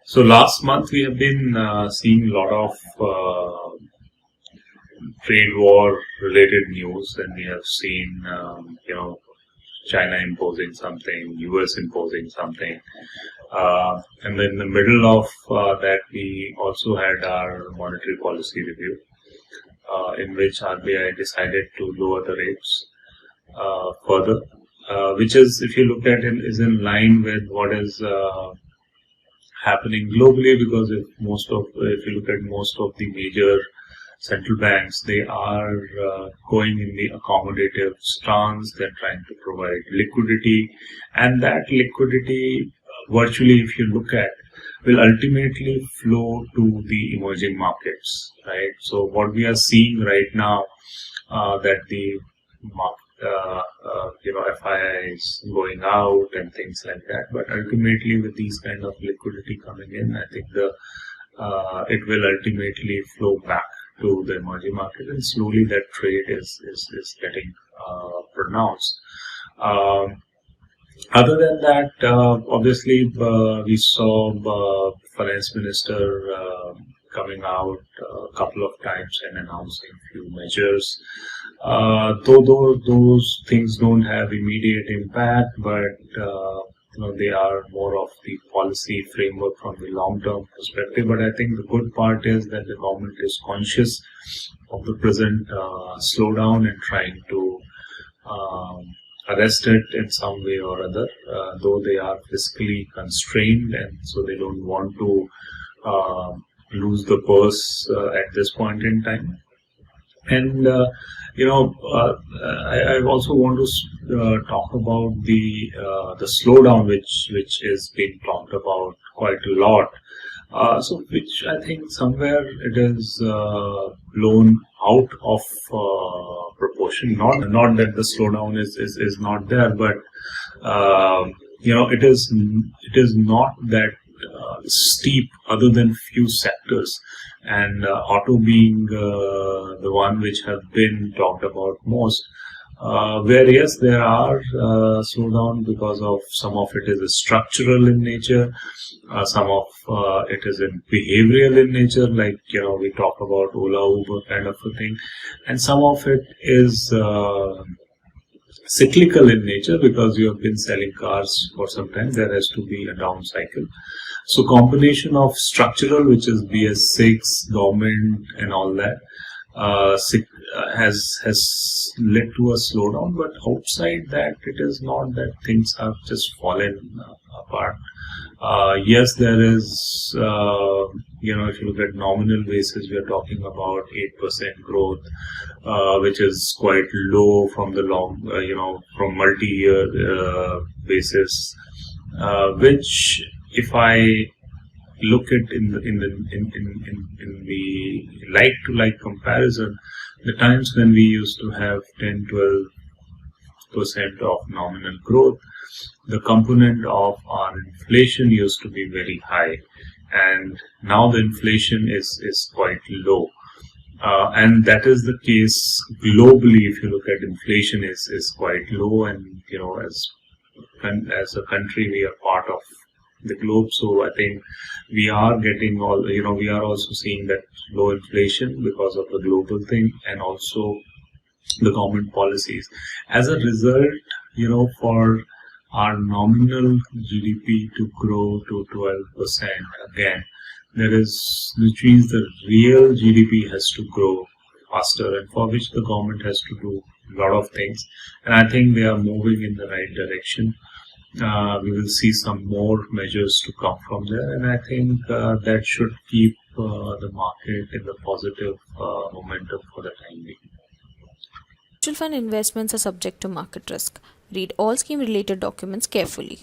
So last month we have been seeing a lot of trade war related news, and we have seen China imposing something, US imposing something, and then in the middle of that we also had our monetary policy review, in which RBI decided to lower the rates further, which is, if you look at it, is in line with what is happening globally, because if you look at most of the major central banks, they are going in the accommodative stance. They're trying to provide liquidity, and that liquidity, virtually, if you look at, will ultimately flow to the emerging markets, right? So what we are seeing right now, that the FII is going out and things like that. But ultimately, with these kind of liquidity coming in, I think it will ultimately flow back to the emerging market, and slowly that trade is getting pronounced. Other than that, obviously, we saw finance minister coming out a couple of times and announcing few measures. Though those things don't have immediate impact, but they are more of the policy framework from the long-term perspective. But I think the good part is that the government is conscious of the present slowdown and trying to arrest it in some way or other, though they are fiscally constrained, and so they don't want to lose the purse at this point in time. And I also want to talk about the slowdown, which is being talked about quite a lot. So which I think somewhere it is blown out of proportion. Not that the slowdown is not there, but it is not that steep, other than few sectors, and auto being the one which have been talked about most. Where yes, there are slowdown because of some of it is structural in nature, some of it is in behavioral in nature, like we talk about Ola, Uber kind of a thing, and some of it is cyclical in nature, because you have been selling cars for some time. There has to be a down cycle. So combination of structural, which is BS6, government, and all that, has led to a slowdown. But outside that, it is not that things have just fallen apart. Yes, there is, if you look at nominal basis, we are talking about 8% growth, which is quite low from the from multi-year basis, which, if I look at in the like-to-like comparison, the times when we used to have 10-12% of nominal growth, the component of our inflation used to be very high, and now the inflation is quite low. And that is the case globally. If you look at inflation, is quite low, and as a country, we are part of the globe. So I think we are getting we are also seeing that low inflation because of the global thing, and also the government policies. As a result, for our nominal GDP to grow to 12% again, which means the real GDP has to grow faster, and for which the government has to do a lot of things. And I think they are moving in the right direction. We will see some more measures to come from there, and I think that should keep the market in the positive momentum for the time being. Mutual fund investments are subject to market risk. Read all scheme related documents carefully.